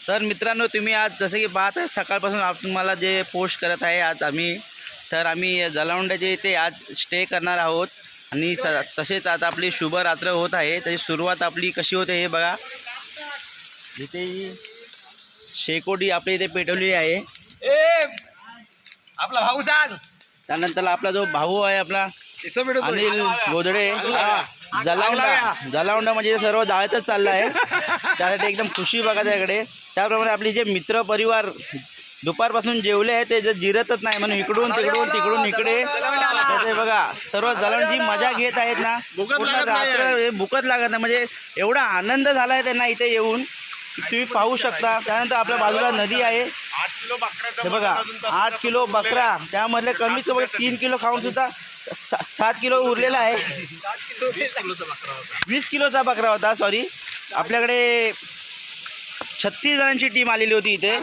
तर मित्रांनो, तुम्ही आज जसं की पाहत आहे सकाळपासून तुम्हाला जे पोस्ट करत आहे आज आम्ही जलावंड्याचे इथे आज स्टे करणार आहोत आणि तसेच आता आपली शुभ रात्र होत आहे. त्याची सुरुवात आपली कशी होते हे बघा. इथे शेकोटी आपली इथे पेटवलेली आहे. आपला भाऊ सांग. त्यानंतर आपला जो भाऊ आहे आपला अनिल गोदडे, जलावंडा म्हणजे सर्व जाळतच चालला आहे. त्यासाठी एकदम खुशी बघा त्याकडे. त्याप्रमाणे आपली जे मित्र परिवार दुपारपासून जेवले आहे ते जिरतच नाही म्हणून इकडून तिकडून इकडे ते बघा सर्व जलावंडची मजा घेत आहेत ना. पूर्ण रात्र भूकच लागत नाही, म्हणजे एवढा आनंद झाला आहे त्यांना इथे येऊन तुम्ही पाहू शकता. त्यानंतर आपल्या बाजूला नदी आहे. हे बघा 8 किलो बकरा, त्यामधले कमीत कमी 3 किलो खाऊन सुद्धा 7 किलो उरलेला आहे. 20 किलोचा बकरा होता. सॉरी, आपल्याकडे 36 जणांची टीम आलेली होती इथे.